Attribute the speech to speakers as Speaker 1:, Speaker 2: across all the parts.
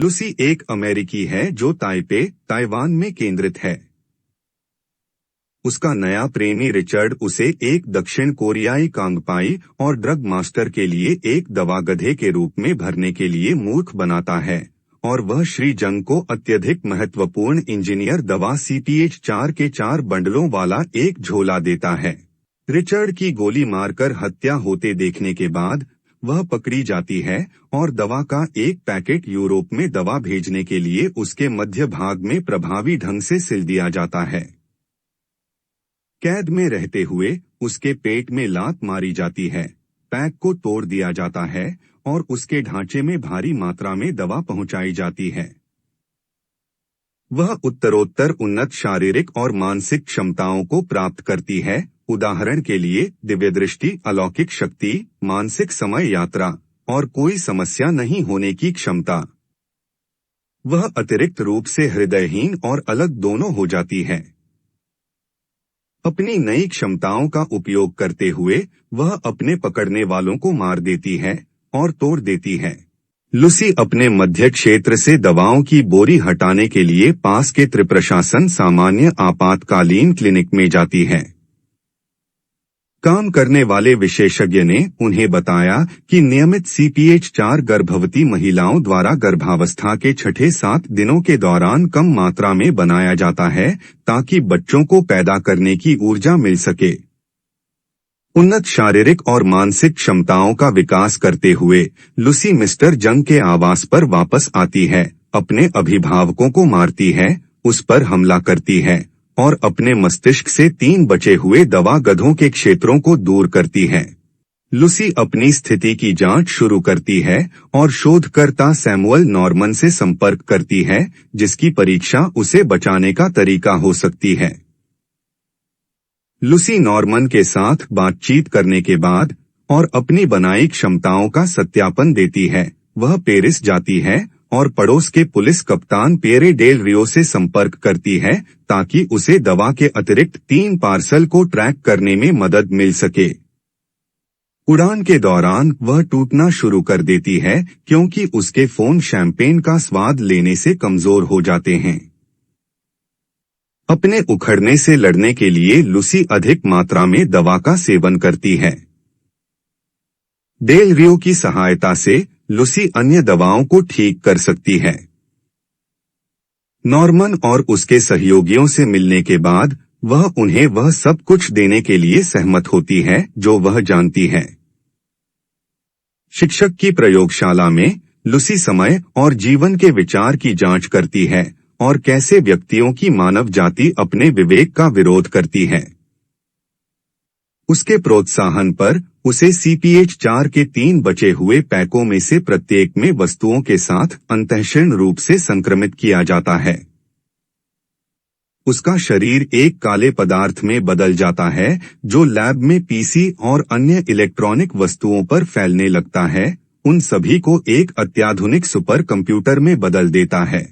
Speaker 1: Lucy एक अमेरिकी है जो ताइपे, ताइवान में केंद्रित है। उसका नया प्रेमी रिचर्ड उसे एक दक्षिण कोरियाई कांगपाई और ड्रग मास्टर के लिए एक दवा गधे के रूप में भरने के लिए मूर्ख बनाता है, और वह श्री जंग को अत्यधिक महत्वपूर्ण इंजीनियर दवा CPH-4 के 4 बंडलों वाला एक झोला देता है। रिचर्ड की गोली मारकर हत्या होते देखने के बाद वह पकड़ी जाती है और दवा का एक पैकेट यूरोप में दवा भेजने के लिए उसके मध्य भाग में प्रभावी ढंग से सिल दिया जाता है। कैद में रहते हुए उसके पेट में लात मारी जाती है, पैक को तोड़ दिया जाता है और उसके ढांचे में भारी मात्रा में दवा पहुंचाई जाती है। वह उत्तरोत्तर उन्नत शारीरिक और मानसिक क्षमताओं को प्राप्त करती है, उदाहरण के लिए दिव्यदृष्टि, अलौकिक शक्ति, मानसिक समय यात्रा और कोई समस्या नहीं होने की क्षमता। वह अतिरिक्त रूप से हृदयहीन और अलग दोनों हो जाती है। अपनी नई क्षमताओं का उपयोग करते हुए वह अपने पकड़ने वालों को मार देती है और तोड़ देती है। लुसी अपने मध्य क्षेत्र से दवाओं की बोरी हटाने के लिए पास के त्रिप्रशासन सामान्य आपातकालीन क्लिनिक में जाती है। काम करने वाले विशेषज्ञ ने उन्हें बताया कि नियमित CPH-4 गर्भवती महिलाओं द्वारा गर्भावस्था के 6-7 दिनों के दौरान कम मात्रा में बनाया जाता है ताकि बच्चों को पैदा करने की ऊर्जा मिल सके। उन्नत शारीरिक और मानसिक क्षमताओं का विकास करते हुए लुसी मिस्टर जंग के आवास पर वापस आती है, अपने अभिभावकों को मारती है, उस पर हमला करती है और अपने मस्तिष्क से 3 बचे हुए दवा गधों के क्षेत्रों को दूर करती है। लुसी अपनी स्थिति की जांच शुरू करती है और शोधकर्ता सैमुअल नॉर्मन से संपर्क करती है, जिसकी परीक्षा उसे बचाने का तरीका हो सकती है। लुसी नॉर्मन के साथ बातचीत करने के बाद और अपनी बनाई क्षमताओं का सत्यापन देती है। वह पेरिस जाती है और पड़ोस के पुलिस कप्तान पियरे डेल रियो से संपर्क करती है ताकि उसे दवा के अतिरिक्त 3 पार्सल को ट्रैक करने में मदद मिल सके। उड़ान के दौरान वह टूटना शुरू कर देती है क्योंकि उसके फोन शैंपेन का स्वाद लेने से कमजोर हो जाते हैं। अपने उखड़ने से लड़ने के लिए लुसी अधिक मात्रा में दवा का सेवन करती है। डेल रियो की सहायता से लुसी अन्य दवाओं को ठीक कर सकती है। नॉर्मन और उसके सहयोगियों से मिलने के बाद वह उन्हें वह सब कुछ देने के लिए सहमत होती है जो वह जानती है। शिक्षक की प्रयोगशाला में लुसी समय और जीवन के विचार की जांच करती है और कैसे व्यक्तियों की मानव जाति अपने विवेक का विरोध करती है। उसके प्रोत्साहन पर उसे CPH-4 के 3 बचे हुए पैकों में से प्रत्येक में वस्तुओं के साथ अंतःक्षण रूप से संक्रमित किया जाता है। उसका शरीर एक काले पदार्थ में बदल जाता है जो लैब में PC और अन्य इलेक्ट्रॉनिक वस्तुओं पर फैलने लगता है, उन सभी को एक अत्याधुनिक सुपर कंप्यूटर में बदल देता है।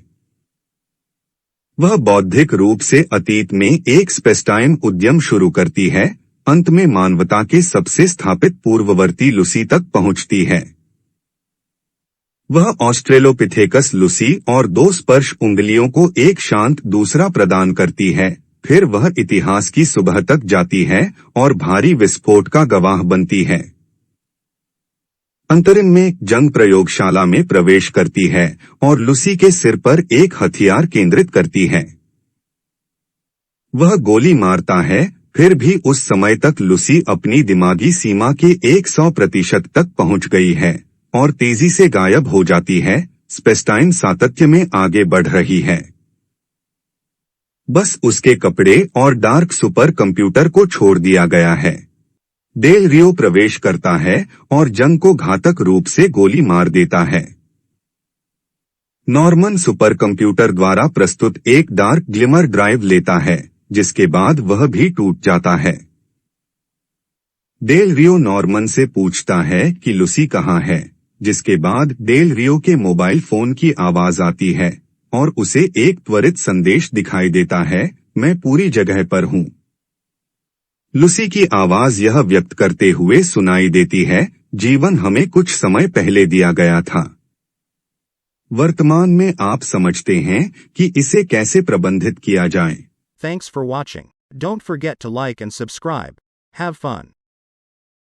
Speaker 1: वह बौद्धिक रूप से अतीत में एक स्पेसटाइम उद्यम शुरू करती है, अंत में मानवता के सबसे स्थापित पूर्ववर्ती लुसी तक पहुंचती है। वह ऑस्ट्रेलोपिथेकस लुसी और 2 स्पर्श उंगलियों को एक शांत दूसरा प्रदान करती है, फिर वह इतिहास की सुबह तक जाती है और भारी विस्फोट का गवाह बनती है। अंतरिम में जंग प्रयोगशाला में प्रवेश करती है और लुसी के सिर पर एक हथियार केंद्रित करती है। वह गोली मारता है, फिर भी उस समय तक लुसी अपनी दिमागी सीमा के 100% तक पहुंच गई है और तेजी से गायब हो जाती है। स्पेसटाइम सातत्य में आगे बढ़ रही है। बस उसके कपड़े और डार्क सुपर कंप्यूटर को छोड़ दिया गया है। डेल रियो प्रवेश करता है और जंग को घातक रूप से गोली मार देता है। नॉर्मन सुपर कंप्यूटर द्वारा प्रस्तुत एक डार्क ग्लिमर ड्राइव लेता है, जिसके बाद वह भी टूट जाता है। डेल रियो नॉर्मन से पूछता है कि लुसी कहाँ है, जिसके बाद डेल रियो के मोबाइल फोन की आवाज आती है और उसे एक त्वरित संदेश दिखाई देता है, मैं पूरी जगह पर हूँ। लुसी की आवाज यह व्यक्त करते हुए सुनाई देती है, जीवन हमें कुछ समय पहले दिया गया था। वर्तमान में आप समझते हैं कि इसे कैसे प्रबंधित किया जाए।
Speaker 2: Thanks for watching. Don't forget to like and subscribe. Have fun.